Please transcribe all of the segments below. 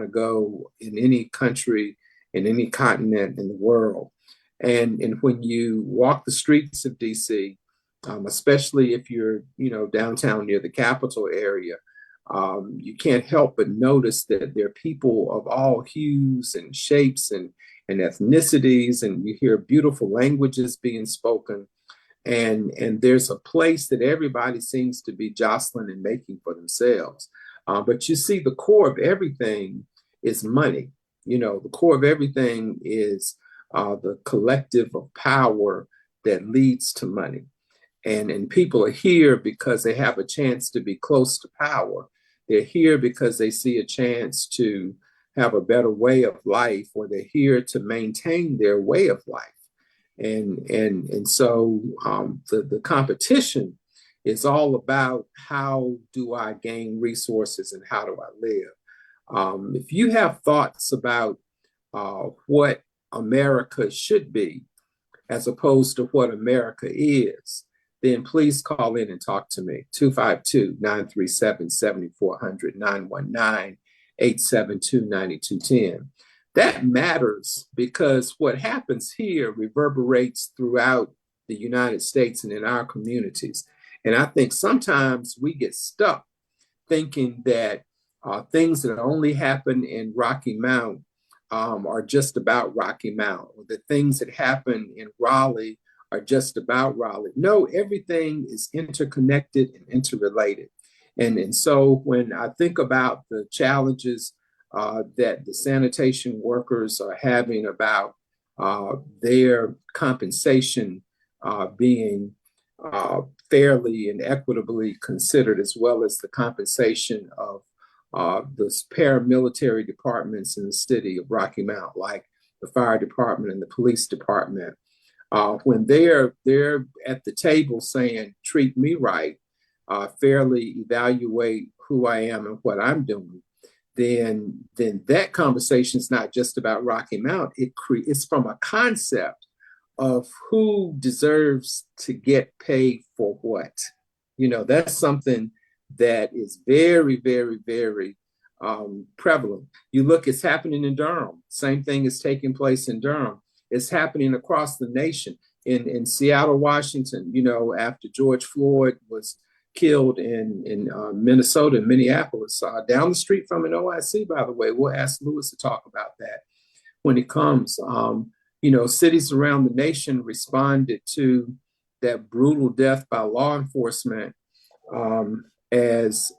to go in any country, in any continent in the world. And when you walk the streets of DC, especially if you're, downtown near the Capitol area, you can't help but notice that there are people of all hues and shapes and ethnicities, and you hear beautiful languages being spoken. And there's a place that everybody seems to be jostling and making for themselves. But you see, the core of everything is money. The core of everything is the collective of power that leads to money. And people are here because they have a chance to be close to power. They're here because they see a chance to have a better way of life, or they're here to maintain their way of life. And so the competition is all about, how do I gain resources and how do I live? If you have thoughts about what America should be as opposed to what America is, then please call in and talk to me. 252-937-7400, 919-872-9210. That matters because what happens here reverberates throughout the United States and in our communities. And I think sometimes we get stuck thinking that things that only happen in Rocky Mount are just about Rocky Mount, or the things that happen in Raleigh are just about Raleigh. No, everything is interconnected and interrelated. And so when I think about the challenges that the sanitation workers are having about their compensation being fairly and equitably considered, as well as the compensation of the paramilitary departments in the city of Rocky Mount, like the fire department and the police department, when they're at the table saying, treat me right, fairly evaluate who I am and what I'm doing, then that conversation is not just about Rocky Mount. It's from a concept of who deserves to get paid for what. That's something that is very, very, very prevalent. You look, it's happening in Durham. Same thing is taking place in Durham. It's happening across the nation. In Seattle, Washington, after George Floyd was killed in Minnesota, Minneapolis, down the street from an OIC, by the way. We'll ask Lewis to talk about that when he comes. Cities around the nation responded to that brutal death by law enforcement as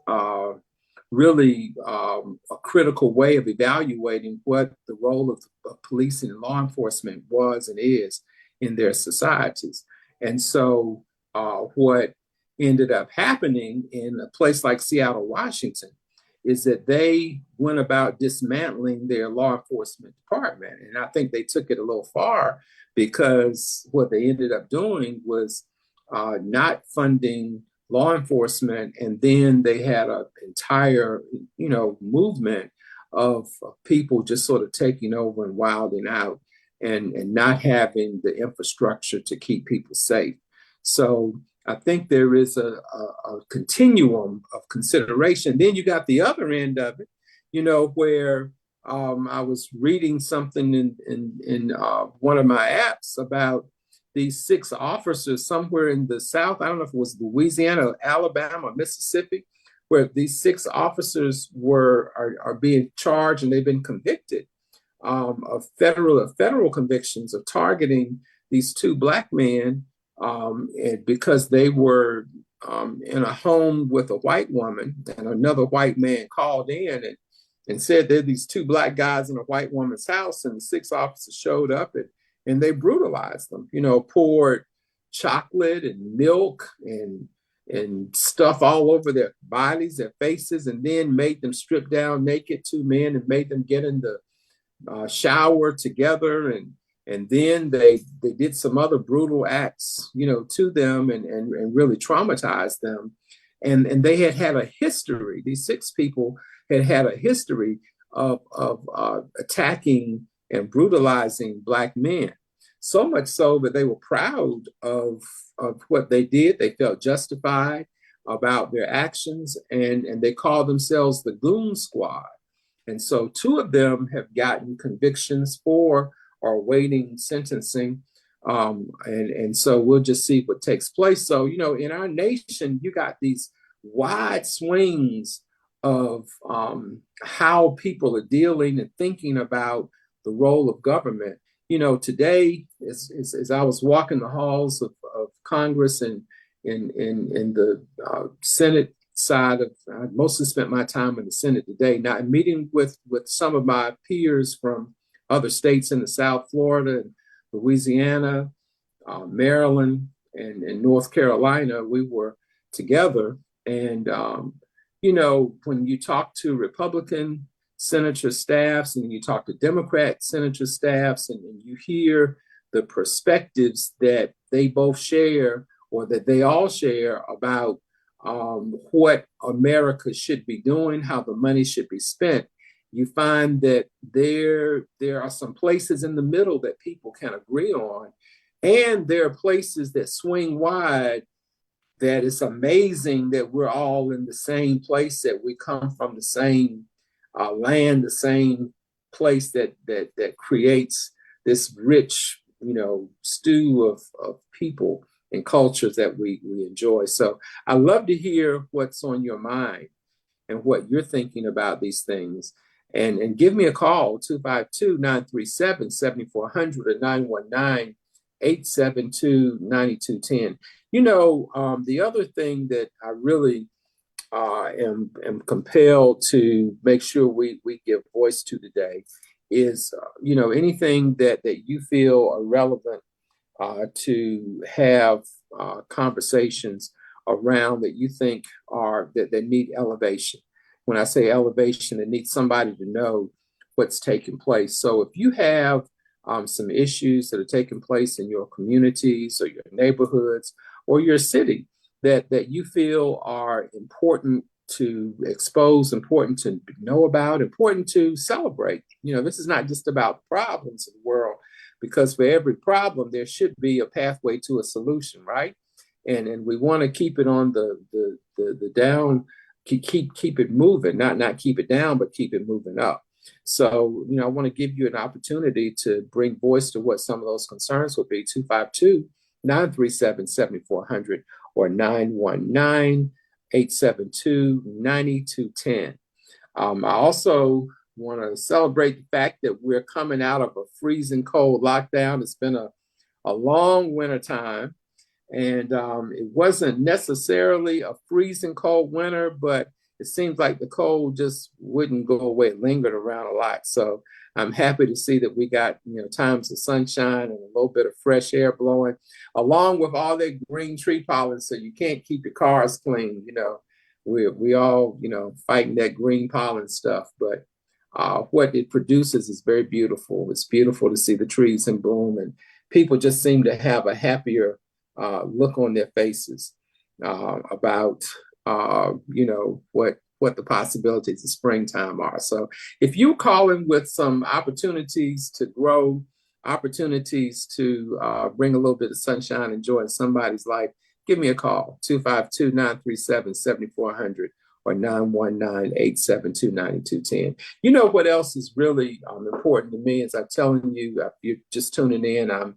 really a critical way of evaluating what the role of policing and law enforcement was and is in their societies. And so what ended up happening in a place like Seattle, Washington, is that they went about dismantling their law enforcement department. And I think they took it a little far, because what they ended up doing was not funding law enforcement. And then they had an entire, movement of people just sort of taking over and wilding out and not having the infrastructure to keep people safe. So I think there is a continuum of consideration. Then you got the other end of it, where I was reading something in one of my apps about these 6 officers somewhere in the South. I don't know if it was Louisiana, Alabama, or Mississippi, where these 6 officers are being charged, and they've been convicted of federal convictions of targeting these 2 Black men because they were in a home with a white woman, and another white man called in and said there are these 2 Black guys in a white woman's house, and 6 officers showed up and they brutalized them, poured chocolate and milk and stuff all over their bodies, their faces, and then made them strip down naked, 2 men, and made them get in the shower together. And then they did some other brutal acts, to them and really traumatized them. And they had a history. These 6 people had a history of attacking and brutalizing Black men. So much so that they were proud of what they did. They felt justified about their actions, and they called themselves the Goon Squad. And so two of them have gotten convictions for or awaiting sentencing. And so we'll just see what takes place. So, in our nation, you got these wide swings of how people are dealing and thinking about the role of government. Today, as I was walking the halls of Congress and in the Senate side of, I mostly spent my time in the Senate today, now meeting with some of my peers from other states in the South, Florida and Louisiana, Maryland, and North Carolina. We were together. And, when you talk to Republican senator staffs and you talk to Democrat senator staffs and you hear the perspectives that they both share or that they all share about what America should be doing, how the money should be spent, you find that there are some places in the middle that people can agree on. And there are places that swing wide that it's amazing that we're all in the same place, that we come from the same land, the same place that creates this rich, stew of people and cultures that we enjoy. So I love to hear what's on your mind and what you're thinking about these things. And give me a call, 252-937-7400 or 919-872-9210. The other thing that I really am compelled to make sure we give voice to today is, anything that you feel are relevant to have conversations around that you think are that need elevation. When I say elevation, it needs somebody to know what's taking place. So if you have some issues that are taking place in your communities or your neighborhoods or your city that you feel are important to expose, important to know about, important to celebrate. This is not just about problems in the world, because for every problem, there should be a pathway to a solution, right? And we want to keep it on the down, keep it moving, not keep it down, but keep it moving up. So, I want to give you an opportunity to bring voice to what some of those concerns would be. 252-937-7400 or 919-872-9210. I also want to celebrate the fact that we're coming out of a freezing cold lockdown. It's been a long winter time, and it wasn't necessarily a freezing cold winter, but it seems like the cold just wouldn't go away. It lingered around a lot. So I'm happy to see that we got, times of sunshine and a little bit of fresh air blowing, along with all that green tree pollen. So you can't keep your cars clean. We all, fighting that green pollen stuff. But what it produces is very beautiful. It's beautiful to see the trees in bloom, and people just seem to have a happier look on their faces about what the possibilities of springtime are. So if you're calling with some opportunities to grow, opportunities to bring a little bit of sunshine and joy in somebody's life, give me a call, 252-937-7400 or 919-872-9210. What else is really important to me is I'm telling you, if you're just tuning in, I'm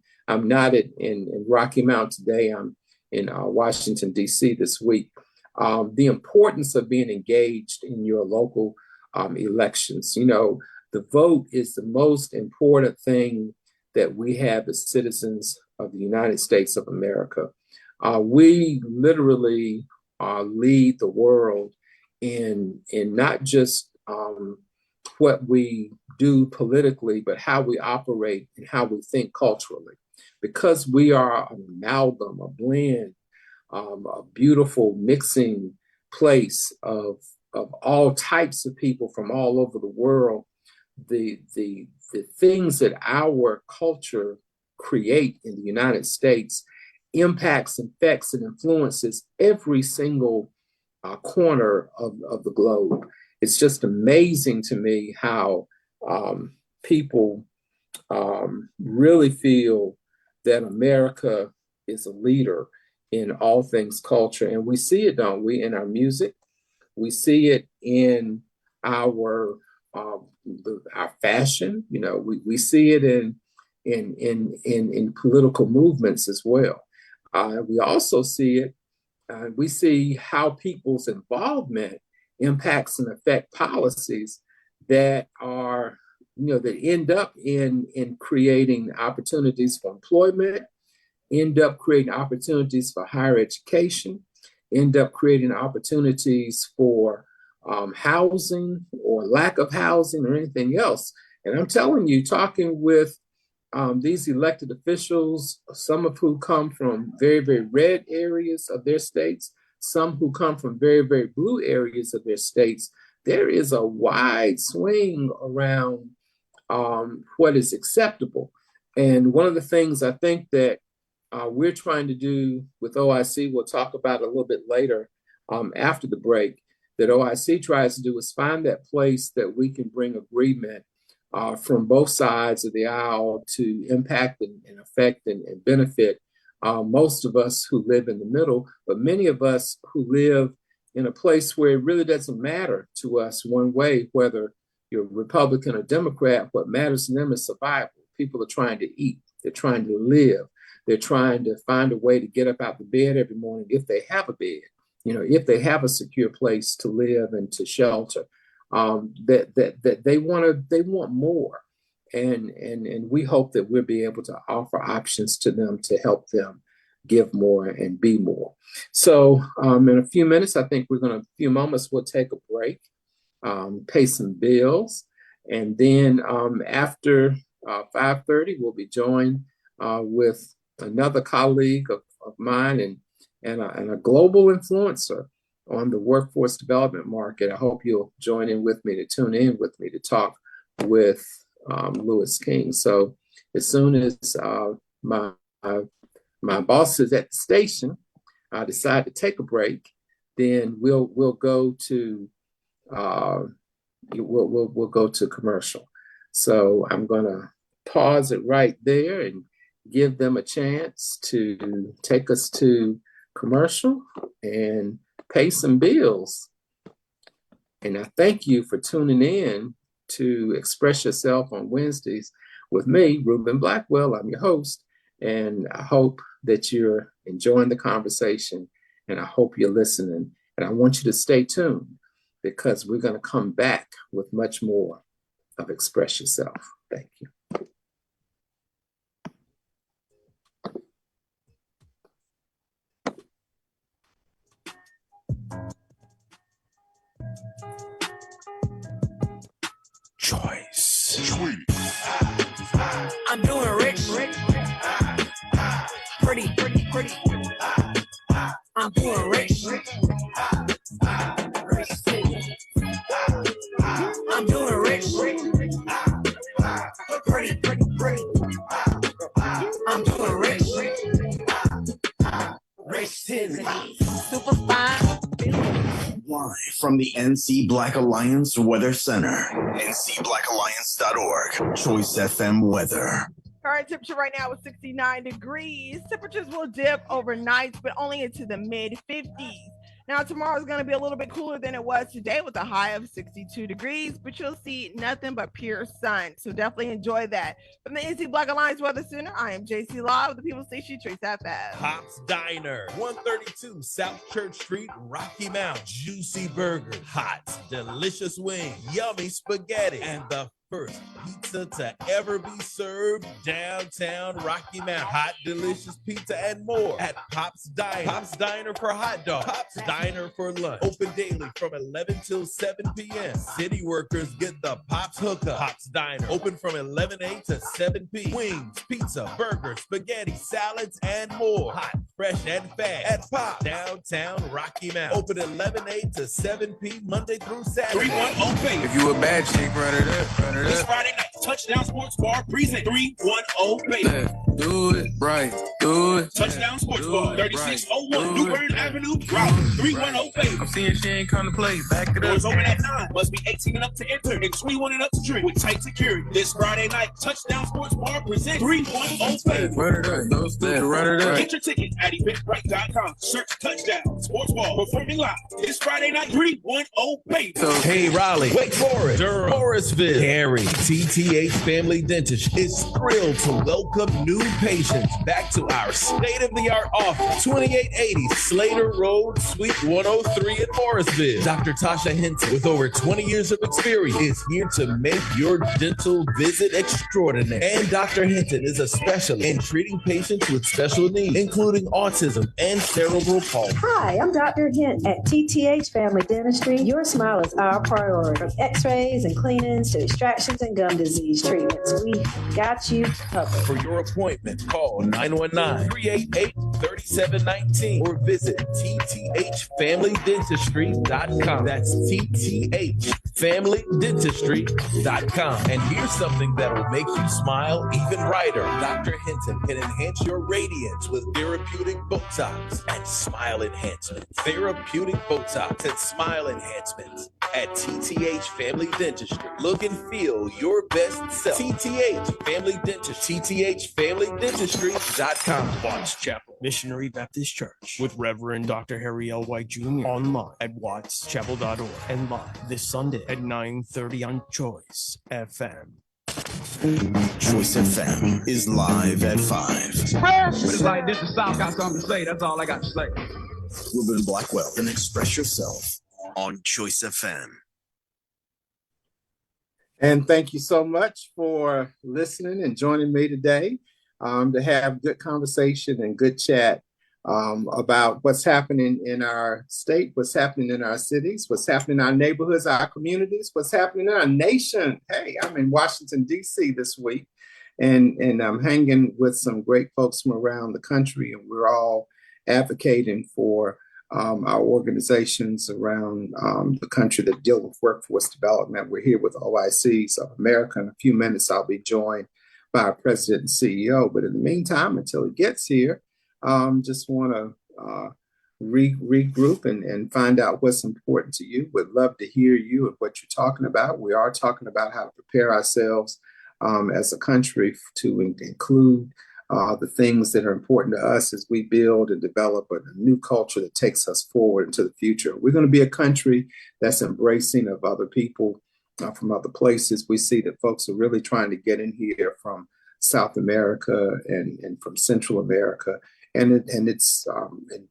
not in Rocky Mount today. I'm in Washington, D.C. this week. The importance of being engaged in your local elections. The vote is the most important thing that we have as citizens of the United States of America. We literally lead the world in not just what we do politically, but how we operate and how we think culturally. Because we are an amalgam, a blend, a beautiful mixing place of all types of people from all over the world. The things that our culture create in the United States impacts, affects, and influences every single corner of the globe. It's just amazing to me how people really feel that America is a leader in all things culture. And we see it, don't we, in our music. We see it in our our fashion. You know, we see it in political movements as well. We also see it. We see how people's involvement impacts and affect policies that are, that end up in creating opportunities for employment, end up creating opportunities for higher education, end up creating opportunities for housing or lack of housing or anything else. And I'm telling you, talking with these elected officials, some of who come from very, very red areas of their states, some who come from very, very blue areas of their states, there is a wide swing around what is acceptable. And one of the things I think that we're trying to do with OIC, we'll talk about a little bit later after the break, that OIC tries to do is find that place that we can bring agreement from both sides of the aisle to impact and affect and benefit most of us who live in the middle, but many of us who live in a place where it really doesn't matter to us one way, whether you're Republican or Democrat. What matters to them is survival. People are trying to eat. They're trying to live. They're trying to find a way to get up out the bed every morning if they have a bed, if they have a secure place to live and to shelter. That they want more, and we hope that we'll be able to offer options to them to help them give more and be more. So in a few minutes, I think a few moments, we'll take a break, pay some bills, and then after 5:30, we'll be joined with another colleague of mine and a global influencer on the workforce development market. I hope you'll tune in with me to talk with Louis King. So as soon as my bosses at the station decide to take a break, then we'll go to we'll go to commercial. So I'm gonna pause it right there and give them a chance to take us to commercial and pay some bills. And I thank you for tuning in to Express Yourself on Wednesdays with me, Reuben Blackwell. I'm your host, and I hope that you're enjoying the conversation, and I hope you're listening. And I want you to stay tuned, because we're going to come back with much more of Express Yourself. Thank you. Choice. I'm doing rich. Pretty. I'm doing rich. I'm doing rich. Pretty. I'm doing rich. Rich Tiz. Super fine. Live from the NC Black Alliance Weather Center. ncblackalliance.org. Choice FM weather. Current temperature right now is 69 degrees. Temperatures will dip overnight, but only into the mid 50s. Now, tomorrow is going to be a little bit cooler than it was today with a high of 62 degrees, but you'll see nothing but pure sun. So definitely enjoy that. From the NC Black Alliance Weather Center, I am JC Law with the People Station Choice FM. Pop's Diner, 132 South Church Street, Rocky Mount. Juicy burger, hot, delicious wing, yummy spaghetti, and the first pizza to ever be served downtown Rocky Mount. Hot, delicious pizza and more at Pop's Diner. Pop's Diner for hot dogs. Pop's Diner for lunch. Open daily from 11 till 7 p.m. City workers get the Pop's hookup. Pop's Diner open from 11 a.m. to 7 p.m. Wings, pizza, burgers, spaghetti, salads, and more. Hot, fresh, and fast at Pop's downtown Rocky Mount. Open 11 a.m. to 7 p.m. Monday through Saturday. 310 If you a bad chick, run it up. This Friday night, Touchdown Sports Bar present 310 baby. Do it right. Do it. Touchdown Sports Ball, Right. 3601 New Bern Avenue, Raleigh, 310 favor. I'm seeing she ain't come to play. Back it up. Doors open at 9. Must be 18 and up to enter and 21 and up to drink with tight security. This Friday night, Touchdown Sports Bar presents 310 favor. Run it up. Those two, run it up. Get your tickets at eventbrite.com. Search Touchdown Sports Ball. Performing live this Friday night, 310 favor. Hey, Raleigh, Wake Forest, Durham, Morrisville, Gary, TTH Family Dentist is thrilled to welcome new patients back to our state-of-the-art office, 2880 Slater Road, Suite 103 in Morrisville. Dr. Tasha Hinton, with over 20 years of experience, is here to make your dental visit extraordinary. And Dr. Hinton is a specialist in treating patients with special needs, including autism and cerebral palsy. Hi, I'm Dr. Hint at TTH Family Dentistry. Your smile is our priority. From x-rays and cleanings to extractions and gum disease treatments, we got you covered. For your appointment, call 919-388-3719 or visit tthfamilydentistry.com. That's tthfamilydentistry.com. And here's something that will make you smile even brighter. Dr. Hinton can enhance your radiance with therapeutic Botox and smile enhancement. Therapeutic Botox and smile enhancements at TTH Family Dentistry. Look and feel your best self. TTH Family Dentistry. TTHFamilyDentistry.com. Watts Chapel Missionary Baptist Church with Reverend Dr. Harry L. White Jr. online at wattschapel.org and live this Sunday at 9:30 on Choice FM. Choice FM is live at 5. It's like this, the South got something to say. That's all I got to say. Reuben Blackwell, and express yourself on Choice FM. And thank you so much for listening and joining me today to have good conversation and good chat about what's happening in our state, what's happening in our cities, what's happening in our neighborhoods, our communities, what's happening in our nation. Hey, I'm in Washington, D.C. this week, and I'm hanging with some great folks from around the country, and we're all advocating for our organizations around the country that deal with workforce development. We're here with OICs of America. In a few minutes, I'll be joined by our president and CEO. But in the meantime, until he gets here, just want to regroup and find out what's important to you. Would love to hear you and what you're talking about. We are talking about how to prepare ourselves as a country to include the things that are important to us as we build and develop a new culture that takes us forward into the future. We're going to be a country that's embracing of other people from other places. We see that folks are really trying to get in here from South America and from Central America. And it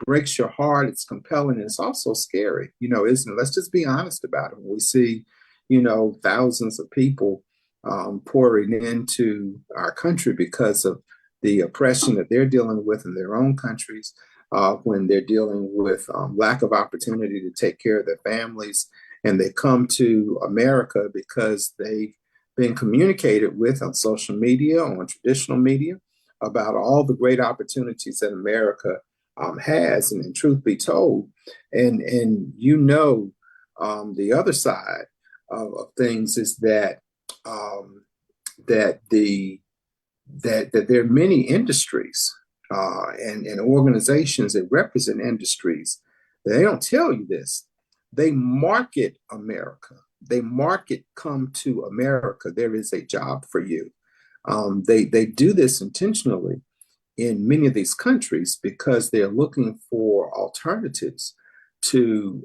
breaks your heart. It's compelling. And it's also scary, isn't it? Let's just be honest about it. When we see, thousands of people pouring into our country because of the oppression that they're dealing with in their own countries, when they're dealing with lack of opportunity to take care of their families. And they come to America because they've been communicated with on social media, on traditional media, about all the great opportunities that America has. And truth be told, and the other side of things is that that there are many industries and organizations that represent industries. They don't tell you this. They market America. They market, come to America. There is a job for you. They do this intentionally in many of these countries because they're looking for alternatives to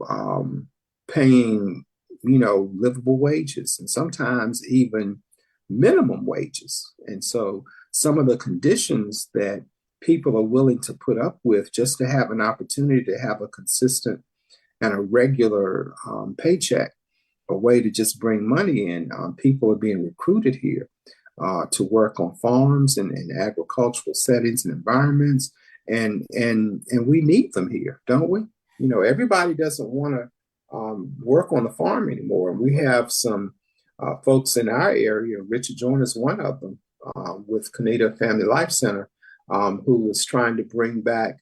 paying, livable wages and sometimes even minimum wages. And so some of the conditions that people are willing to put up with just to have an opportunity to have a consistent and a regular paycheck, a way to just bring money in. People are being recruited here to work on farms and agricultural settings and environments. And we need them here, don't we? Everybody doesn't want to work on the farm anymore. And we have some folks in our area, Richard Joyner is one of them, with Kaneda Family Life Center, who is trying to bring back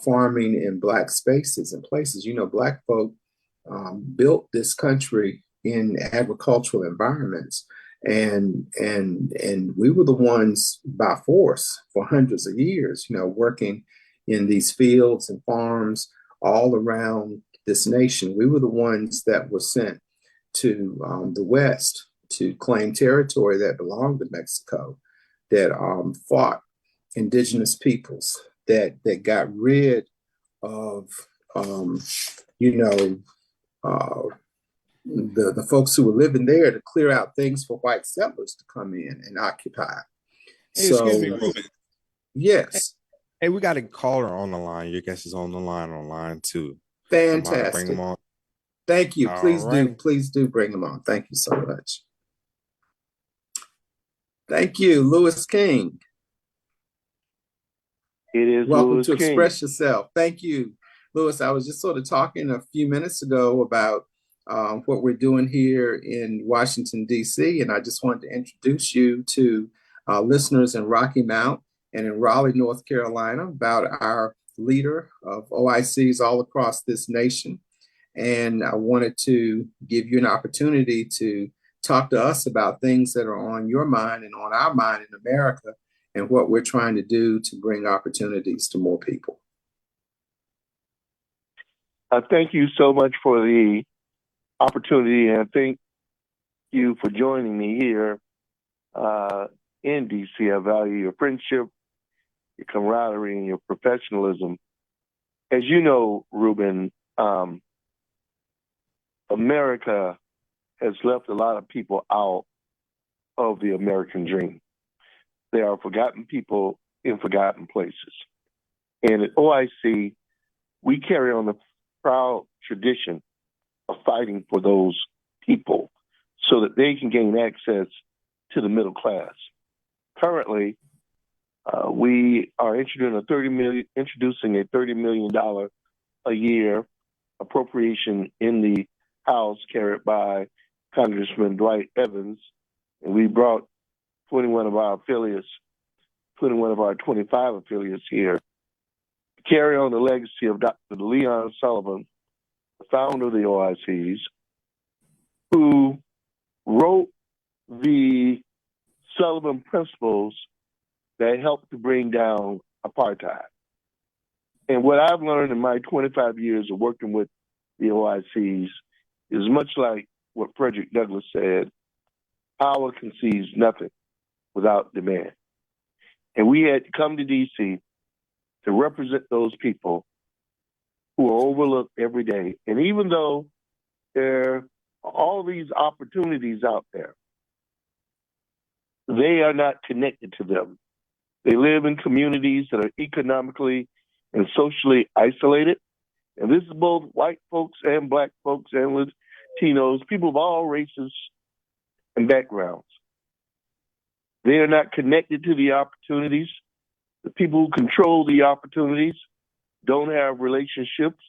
farming in Black spaces and places. Black folk built this country in agricultural environments. And we were the ones by force for hundreds of years, working in these fields and farms all around this nation. We were the ones that were sent to the West to claim territory that belonged to Mexico, that fought indigenous peoples, that got rid of, you know, the folks who were living there to clear out things for white settlers to come in and occupy. Hey, excuse me, Reuben. Yes. Hey, we got a caller on the line. Your guest is on the line too. Fantastic. Bring him on. Thank you. Please Alrighty. do bring him on. Thank you so much. Thank you, Lewis King. It is welcome Lewis to King. Express Yourself. Thank you, Lewis. I was just sort of talking a few minutes ago about what we're doing here in Washington, D.C., and I just wanted to introduce you to listeners in Rocky Mount and in Raleigh, North Carolina, about our leader of OICs all across this nation. And I wanted to give you an opportunity to talk to us about things that are on your mind and on our mind in America, and what we're trying to do to bring opportunities to more people. Thank you so much for the opportunity, and thank you for joining me here in D.C. I value your friendship, your camaraderie, and your professionalism. As you know, Reuben, America has left a lot of people out of the American dream. They are forgotten people in forgotten places. And at OIC, we carry on the proud tradition of fighting for those people so that they can gain access to the middle class. Currently, we are introducing a $30 million a year appropriation in the House carried by Congressman Dwight Evans, and we brought 21 of our 25 affiliates here to carry on the legacy of Dr. Leon Sullivan, the founder of the OICs, who wrote the Sullivan Principles that helped to bring down apartheid. And what I've learned in my 25 years of working with the OICs is much like what Frederick Douglass said: power concedes nothing without demand. And we had to come to D.C. to represent those people who are overlooked every day. And even though there are all these opportunities out there, they are not connected to them. They live in communities that are economically and socially isolated. And this is both white folks and black folks and Latinos, people of all races and backgrounds. They are not connected to the opportunities. The people who control the opportunities don't have relationships.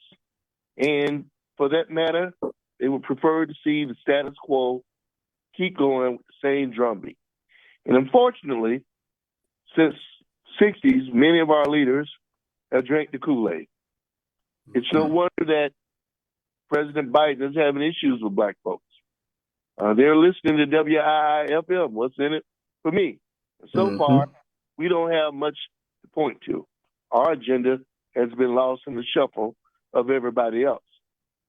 And for that matter, they would prefer to see the status quo keep going with the same drumbeat. And unfortunately, since the 60s, many of our leaders have drank the Kool-Aid. It's no wonder that President Biden is having issues with black folks. They're listening to WIIFM, what's in it for me. And so far, we don't have much to point to. Our agenda has been lost in the shuffle of everybody else.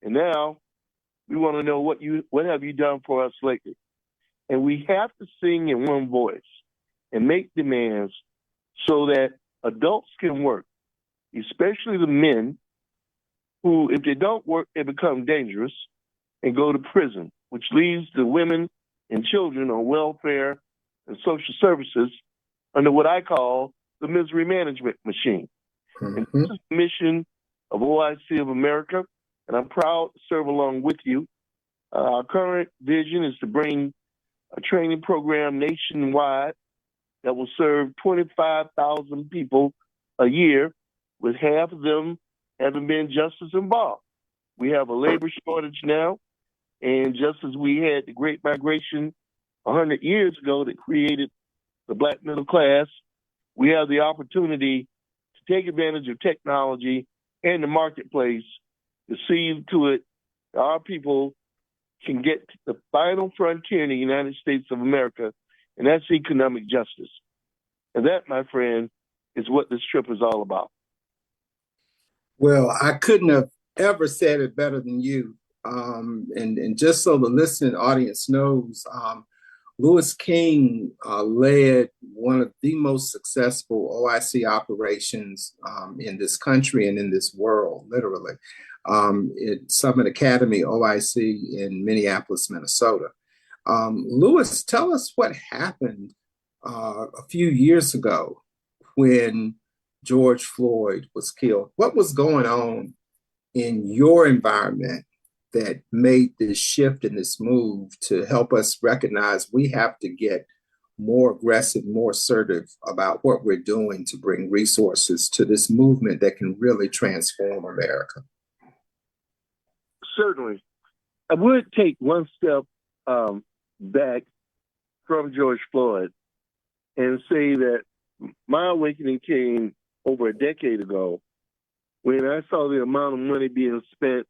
And now we want to know what have you done for us lately? And we have to sing in one voice and make demands so that adults can work, especially the men who, if they don't work, they become dangerous and go to prison, which leaves the women and children on welfare and social services under what I call the misery management machine. And this is the mission of OIC of America, and I'm proud to serve along with you. Our current vision is to bring a training program nationwide that will serve 25,000 people a year, with half of them having been justice involved. We have a labor shortage now, and just as we had the Great Migration 100 years ago that created the black middle class, we have the opportunity to take advantage of technology and the marketplace to see to it that our people can get to the final frontier in the United States of America, and that's economic justice. And that, my friend, is what this trip is all about. Well, I couldn't have ever said it better than you. And just so the listening audience knows, Louis King led one of the most successful OIC operations in this country and in this world, literally, at Summit Academy OIC in Minneapolis, Minnesota. Louis, tell us what happened a few years ago when George Floyd was killed. What was going on in your environment that made this shift and this move to help us recognize we have to get more aggressive, more assertive about what we're doing to bring resources to this movement that can really transform America? Certainly. I would take one step back from George Floyd and say that my awakening came over a decade ago when I saw the amount of money being spent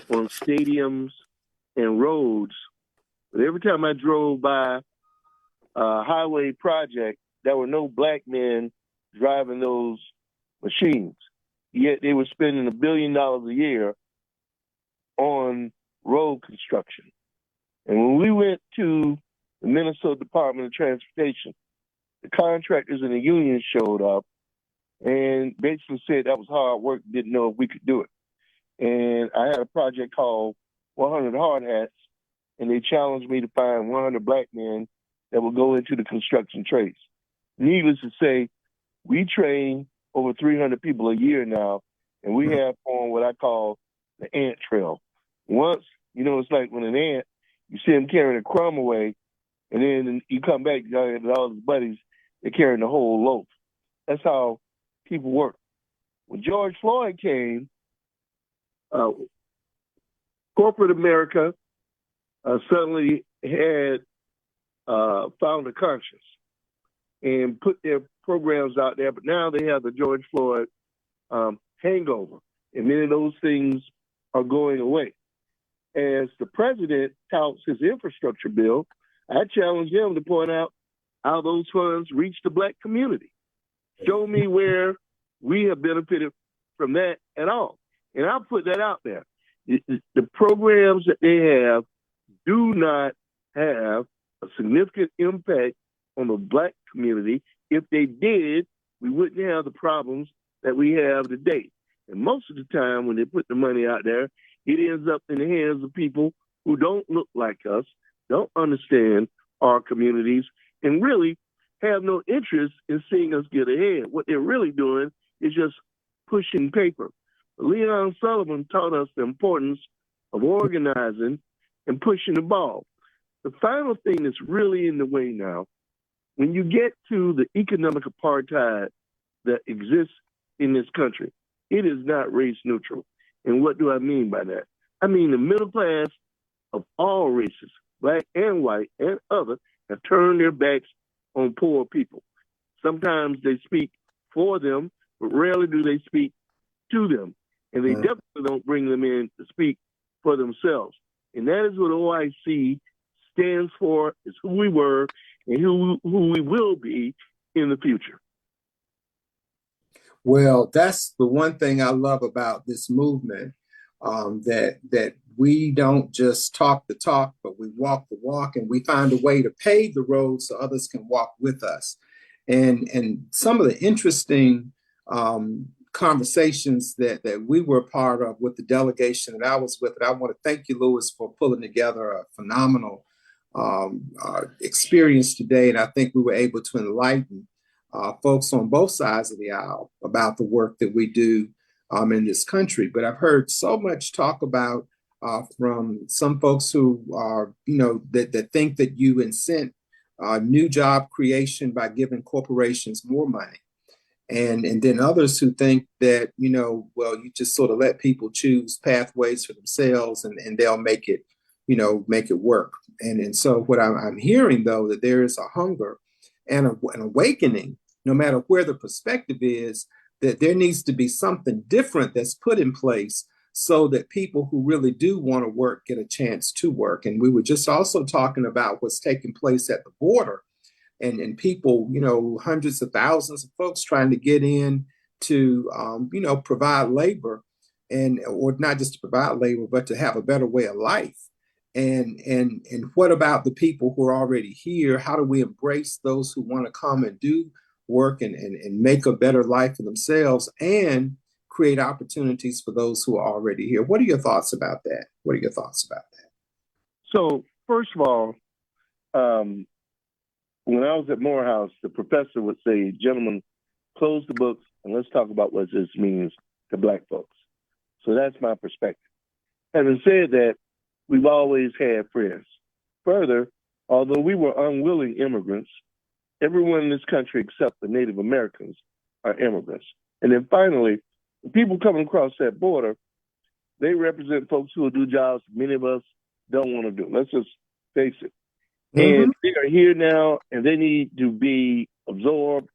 on stadiums and roads. But every time I drove by a highway project, there were no black men driving those machines. Yet they were spending $1 billion a year on road construction. And when we went to the Minnesota Department of Transportation, the contractors and the union showed up and basically said that was hard work, didn't know if we could do it. And I had a project called 100 Hard Hats, and they challenged me to find 100 black men that would go into the construction trades. Needless to say, we train over 300 people a year now, and we have on what I call the ant trail. Once, it's like when an ant, you see him carrying a crumb away, and then you come back, and all his buddies, they're carrying the whole loaf. That's how people work. When George Floyd came, corporate America suddenly had found a conscience and put their programs out there, but now they have the George Floyd hangover, and many of those things are going away. As the president touts his infrastructure bill, I challenge him to point out how those funds reach the black community. Show me where we have benefited from that at all. And I'll put that out there. The programs that they have do not have a significant impact on the black community. If they did, we wouldn't have the problems that we have today. And most of the time when they put the money out there, it ends up in the hands of people who don't look like us, don't understand our communities, and really have no interest in seeing us get ahead. What they're really doing is just pushing paper. Leon Sullivan taught us the importance of organizing and pushing the ball. The final thing that's really in the way now, when you get to the economic apartheid that exists in this country, it is not race neutral. And what do I mean by that? I mean the middle class of all races, black and white and other, have turned their backs on poor people. Sometimes they speak for them, but rarely do they speak to them. And they definitely don't bring them in to speak for themselves. And that is what OIC stands for, is who we were and who we will be in the future. Well, that's the one thing I love about this movement, that we don't just talk the talk, but we walk the walk, and we find a way to pave the road so others can walk with us. And some of the interesting conversations that we were a part of with the delegation that I was with, and I want to thank you, Louis, for pulling together a phenomenal experience today. And I think we were able to enlighten folks on both sides of the aisle about the work that we do in this country. But I've heard so much talk about from some folks who are, that think that you incent new job creation by giving corporations more money. And then others who think that, you just sort of let people choose pathways for themselves and they'll make it work. And so what I'm hearing, though, that there is a hunger and an awakening, no matter where the perspective is, that there needs to be something different that's put in place so that people who really do want to work get a chance to work. And we were just also talking about what's taking place at the border and people, hundreds of thousands of folks trying to get in to, provide labor or not just to provide labor, but to have a better way of life. And what about the people who are already here? How do we embrace those who want to come and do work and make a better life for themselves and create opportunities for those who are already here? What are your thoughts about that? So, first of all, when I was at Morehouse, the professor would say, gentlemen, close the books and let's talk about what this means to Black folks. So that's my perspective. Having said that, we've always had friends. Further, although we were unwilling immigrants, everyone in this country except the Native Americans are immigrants. And then finally, the people coming across that border, they represent folks who will do jobs many of us don't want to do. Let's just face it. And they are here now, and they need to be absorbed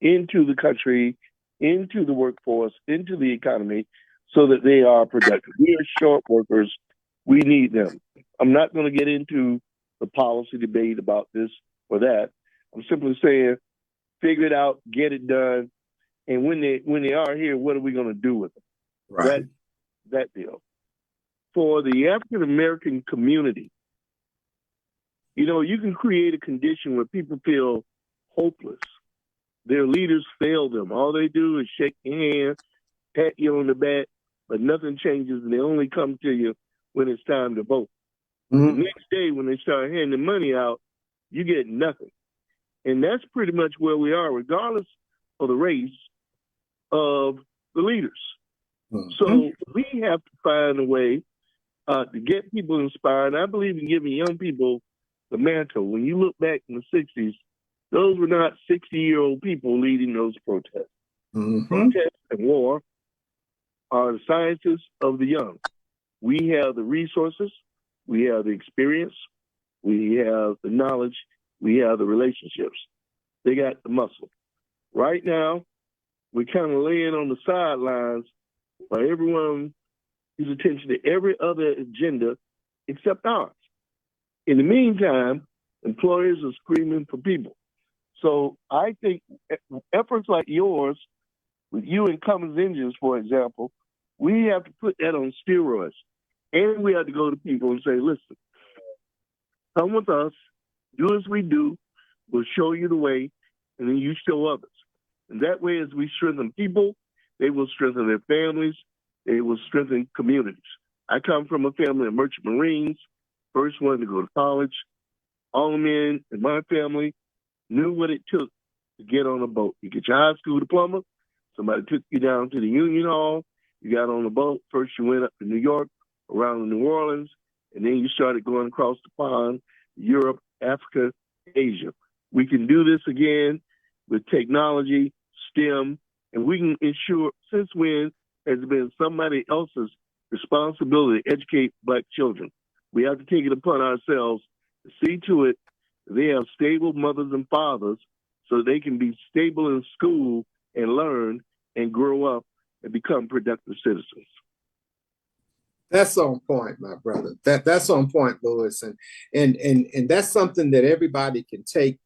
into the country, into the workforce, into the economy, so that they are productive. We are short workers. We need them. I'm not going to get into the policy debate about this or that. I'm simply saying, figure it out, get it done, and when they are here, what are we going to do with them? Right. That deal. For the African American community, you can create a condition where people feel hopeless. Their leaders fail them. All they do is shake your hand, pat you on the back, but nothing changes, and they only come to you when it's time to vote. The next day, when they start handing money out, you get nothing. And that's pretty much where we are, regardless of the race of the leaders. So we have to find a way to get people inspired. I believe in giving young people the mantle. When you look back in the 60s, those were not 60-year-old people leading those protests. Protests and war are the sciences of the young. We have the resources, we have the experience, we have the knowledge, we have the relationships. They got the muscle. Right now, we're kind of laying on the sidelines while everyone gives attention to every other agenda except ours. In the meantime, employers are screaming for people. So I think efforts like yours, with you and Cummins Engines, for example, we have to put that on steroids. And we have to go to people and say, listen, come with us, do as we do, we'll show you the way, and then you show others. And that way, as we strengthen people, they will strengthen their families, they will strengthen communities. I come from a family of merchant Marines, first one to go to college. All the men in my family knew what it took to get on a boat. You get your high school diploma, somebody took you down to the Union Hall, you got on the boat, first you went up to New York, around New Orleans, and then you started going across the pond, Europe, Africa, Asia. We can do this again with technology, STEM, and we can ensure, since when has it been somebody else's responsibility to educate Black children? We have to take it upon ourselves to see to it that they have stable mothers and fathers so they can be stable in school and learn and grow up and become productive citizens. That's on point, my brother. That's on point, Louis. And that's something that everybody can take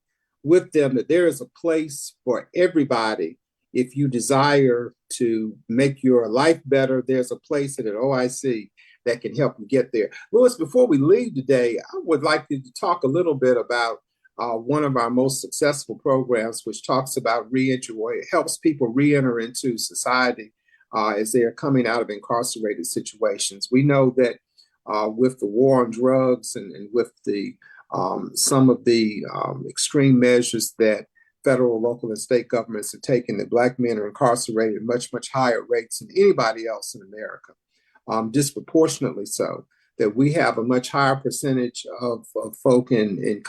with them, that there is a place for everybody. If you desire to make your life better, there's a place at OIC that can help you get there. Louis, before we leave today, I would like you to talk a little bit about one of our most successful programs, which talks about reentry, where it helps people reenter into society as they are coming out of incarcerated situations. We know that with the war on drugs and with the some of the extreme measures that federal, local, and state governments have taken, that Black men are incarcerated at much, much higher rates than anybody else in America, disproportionately so, that we have a much higher percentage of folk in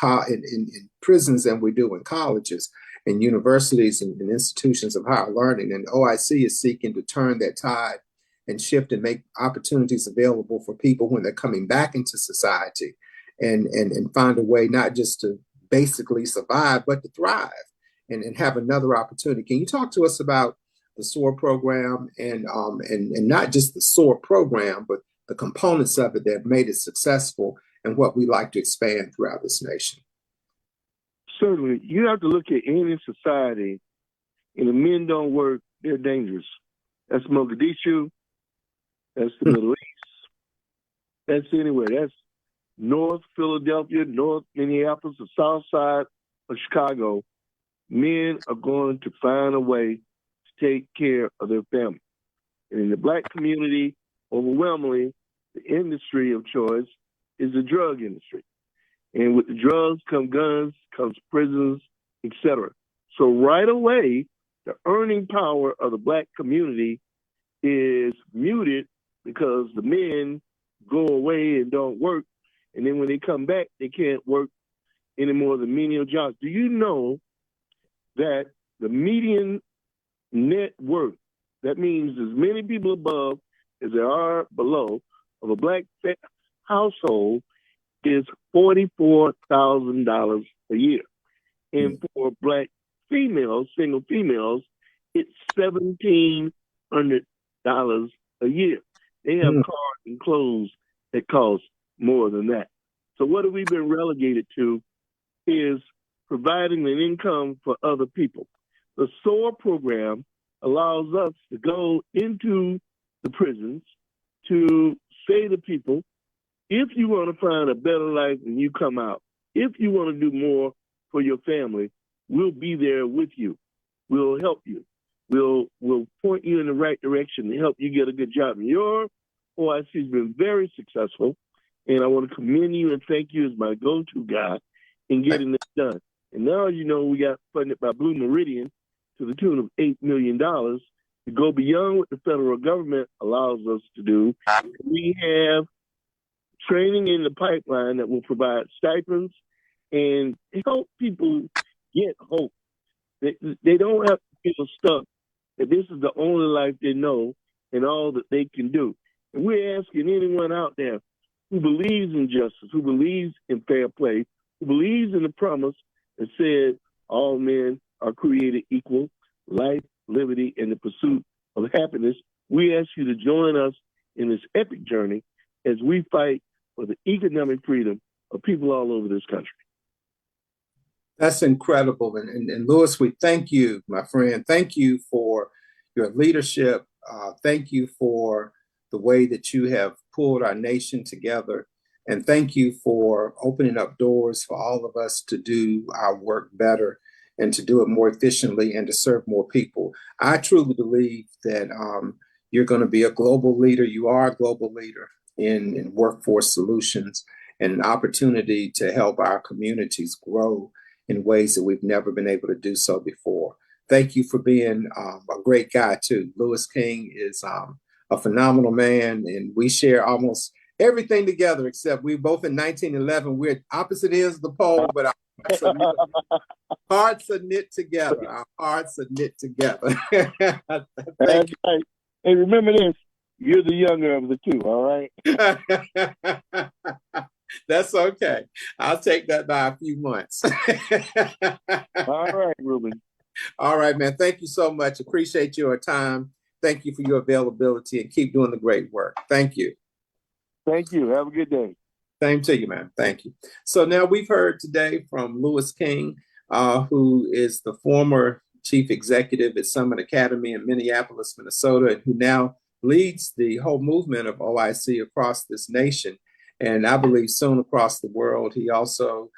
prisons than we do in colleges and universities and institutions of higher learning. And OIC is seeking to turn that tide and shift and make opportunities available for people when they're coming back into society and find a way not just to basically survive, but to thrive and have another opportunity. Can you talk to us about the SOAR program and not just the SOAR program, but the components of it that made it successful and what we like to expand throughout this nation? Certainly. You have to look at any society, and the men don't work, they're dangerous. That's Mogadishu. That's the Middle East. That's anywhere. That's North Philadelphia, North Minneapolis, the South Side of Chicago. Men are going to find a way to take care of their family. And in the Black community, overwhelmingly, the industry of choice is the drug industry. And with the drugs come guns, comes prisons, etc. So right away, the earning power of the Black community is muted because the men go away and don't work. And then when they come back, they can't work any more of the menial jobs. Do you know that the median net worth, that means as many people above as there are below, of a Black household is $44,000 a year. And for Black females, single females, it's $1,700 a year. They have cars and clothes that cost more than that. So what have we been relegated to is providing an income for other people. The SOAR program allows us to go into the prisons to say to people, if you want to find a better life when you come out, if you want to do more for your family, we'll be there with you. We'll help you. We'll point you in the right direction to help you get a good job. And your OIC has been very successful, and I want to commend you and thank you as my go-to guy in getting this done. And now, you know, we got funded by Blue Meridian to the tune of $8 million to go beyond what the federal government allows us to do. We have training in the pipeline that will provide stipends and help people get hope. They don't have to feel stuck, that this is the only life they know and all that they can do. And we're asking anyone out there who believes in justice, who believes in fair play, who believes in the promise that said all men are created equal, life, liberty, and the pursuit of happiness. We ask you to join us in this epic journey as we fight for the economic freedom of people all over this country. That's incredible. And Louis, we thank you, my friend. Thank you for your leadership. Thank you for the way that you have pulled our nation together. And thank you for opening up doors for all of us to do our work better and to do it more efficiently and to serve more people. I truly believe that you're going to be a global leader. You are a global leader in workforce solutions and an opportunity to help our communities grow in ways that we've never been able to do so before. Thank you for being a great guy too. Louis King is a phenomenal man, and we share almost everything together, except we both in 1911. We're at opposite ends of the pole, but our hearts are knit together. Our hearts are knit together. Thank you. Right. Hey, remember this, you're the younger of the two, all right? That's okay. I'll take that by a few months. All right, Reuben. All right, man. Thank you so much. Appreciate your time. Thank you for your availability and keep doing the great work. Thank you. Thank you. Have a good day. Same to you, man. Thank you. So now we've heard today from Louis King, who is the former chief executive at Summit Academy in Minneapolis, Minnesota, and who now leads the whole movement of OIC across this nation. And I believe soon across the world. He also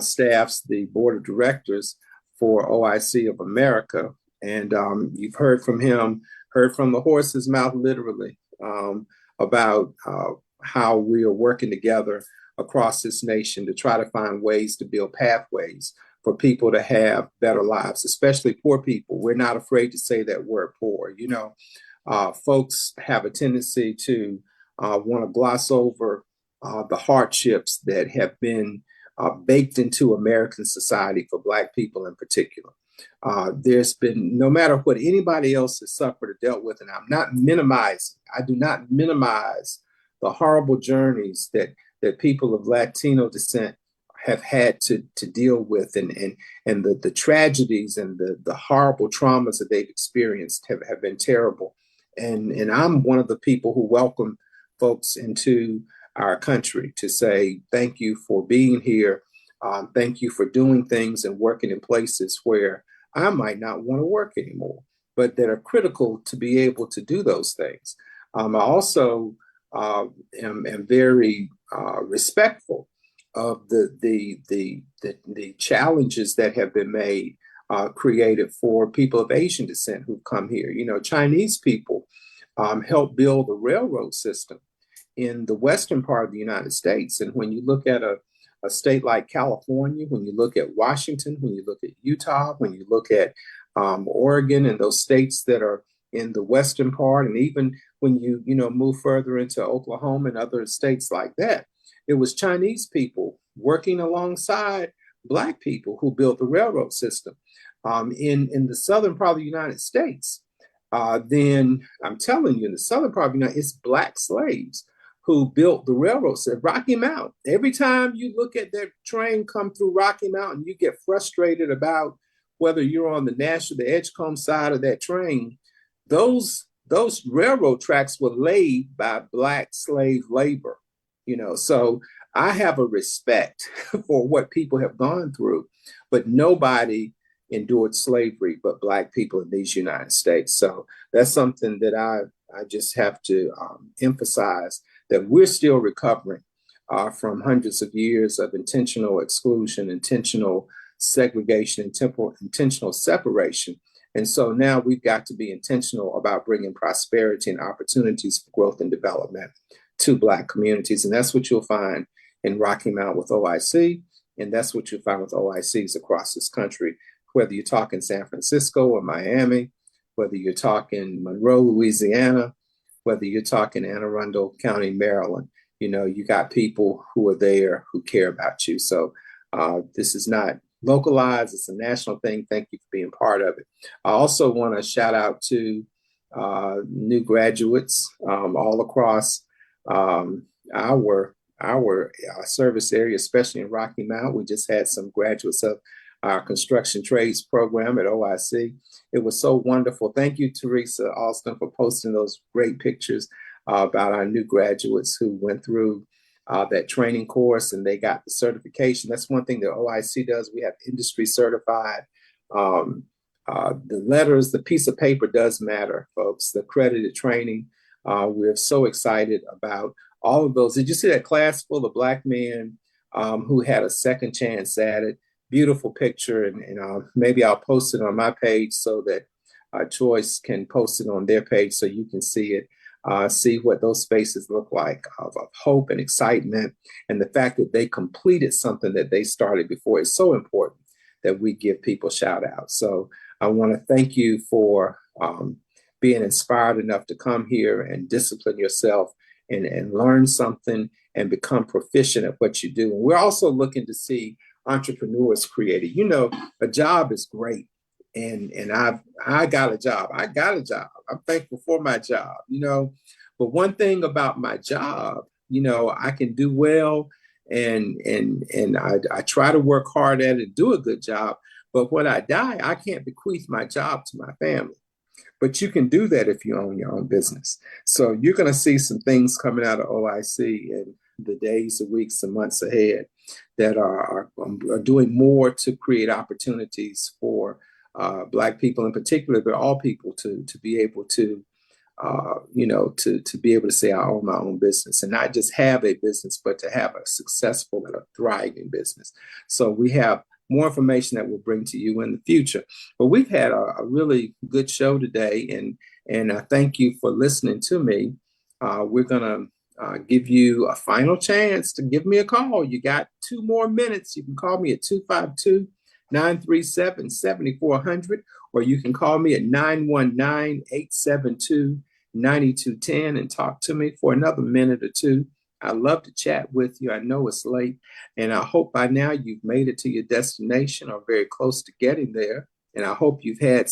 staffs the board of directors for OIC of America. And you've heard from him, heard from the horse's mouth, literally, about how we are working together across this nation to try to find ways to build pathways for people to have better lives, especially poor people. We're not afraid to say that word poor. You know, folks have a tendency to want to gloss over the hardships that have been baked into American society for Black people in particular. There's been, no matter what anybody else has suffered or dealt with, and I'm not minimizing, I do not minimize the horrible journeys that people of Latino descent have had to deal with, and the tragedies and the horrible traumas that they've experienced have been terrible. And I'm one of the people who welcome folks into our country to say thank you for being here. Thank you for doing things and working in places where I might not want to work anymore, but that are critical to be able to do those things. I also am very respectful of the challenges that have been made, created for people of Asian descent who've come here. You know, Chinese people helped build the railroad system in the western part of the United States. And when you look at a state like California, when you look at Washington, when you look at Utah, when you look at Oregon and those states that are in the western part, and even when you move further into Oklahoma and other states like that, it was Chinese people working alongside Black people who built the railroad system. In the southern part of the United States, then I'm telling you, in the southern part of the United States, it's Black slaves who built the railroad system. Rocky Mountain. Every time you look at that train come through Rocky Mountain, you get frustrated about whether you're on the Nashville, the Edgecombe side of that train. Those railroad tracks were laid by Black slave labor. So I have a respect for what people have gone through, but nobody endured slavery but Black people in these United States. So that's something that I just have to emphasize, that we're still recovering from hundreds of years of intentional exclusion, intentional segregation, intentional separation. And so now we've got to be intentional about bringing prosperity and opportunities for growth and development to Black communities. And that's what you'll find in Rocky Mount with OIC. And that's what you'll find with OICs across this country, whether you're talking San Francisco or Miami, whether you're talking Monroe, Louisiana, whether you're talking Anne Arundel County, Maryland. You got people who are there who care about you. So this is not localized, it's a national thing. Thank you for being part of it. I also want to shout out to new graduates all across our service area, especially in Rocky Mount. We just had some graduates of our construction trades program at OIC. It was so wonderful. Thank you, Teresa Alston, for posting those great pictures about our new graduates who went through that training course and they got the certification. That's one thing that OIC does. We have industry certified. The letters, the piece of paper does matter, folks, the accredited training. We're so excited about all of those. Did you see that class full of Black men who had a second chance at it? Beautiful picture. And maybe I'll post it on my page so that Choice can post it on their page so you can see it. See what those faces look like of hope and excitement, and the fact that they completed something that they started before is so important that we give people shout outs. So I want to thank you for being inspired enough to come here and discipline yourself and learn something and become proficient at what you do. And we're also looking to see entrepreneurs created. A job is great. And I got a job. I'm thankful for my job, But one thing about my job, I can do well and I try to work hard at it, do a good job. But when I die, I can't bequeath my job to my family. But you can do that if you own your own business. So you're going to see some things coming out of OIC in the days, the weeks, the months ahead that are doing more to create opportunities for Black people in particular, but all people to be able to, to be able to say, I own my own business, and not just have a business, but to have a successful and a thriving business. So we have more information that we'll bring to you in the future. But we've had a really good show today, and I thank you for listening to me. We're going to give you a final chance to give me a call. You got 2 more minutes. You can call me at 252-937-7400, or you can call me at 919-872-9210 and talk to me for another minute or two. I love to chat with you. I know it's late, and I hope by now you've made it to your destination or very close to getting there. And I hope you've had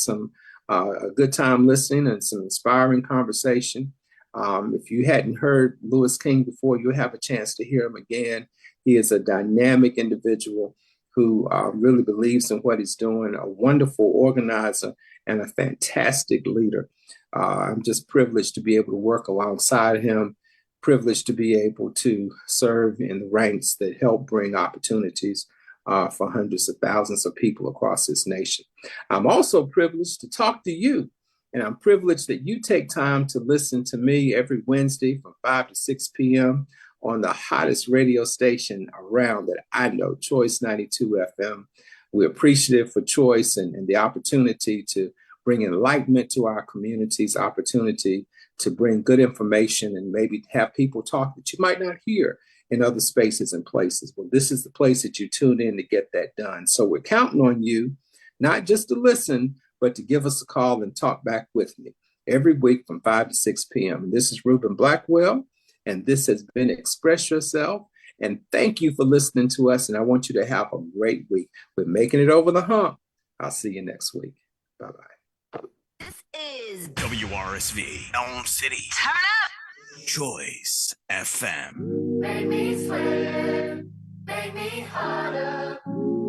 a good time listening and some inspiring conversation. If you hadn't heard Louis King before, you'll have a chance to hear him again He is a dynamic individual who really believes in what he's doing, a wonderful organizer, and a fantastic leader. I'm just privileged to be able to work alongside him, privileged to be able to serve in the ranks that help bring opportunities for hundreds of thousands of people across this nation. I'm also privileged to talk to you, and I'm privileged that you take time to listen to me every Wednesday from 5 to 6 p.m. on the hottest radio station around that I know, Choice 92 FM. We're appreciative for Choice and the opportunity to bring enlightenment to our communities, opportunity to bring good information and maybe have people talk that you might not hear in other spaces and places. Well, this is the place that you tune in to get that done. So we're counting on you, not just to listen, but to give us a call and talk back with me every week from 5 to 6 p.m. And this is Reuben Blackwell, and this has been Express Yourself. And thank you for listening to us. And I want you to have a great week. We're making it over the hump. I'll see you next week. Bye-bye. This is WRSV, Elm City. Turn Up. Choice FM. Make me sweat, make me harder,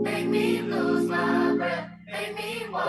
make me lose my breath, make me walk.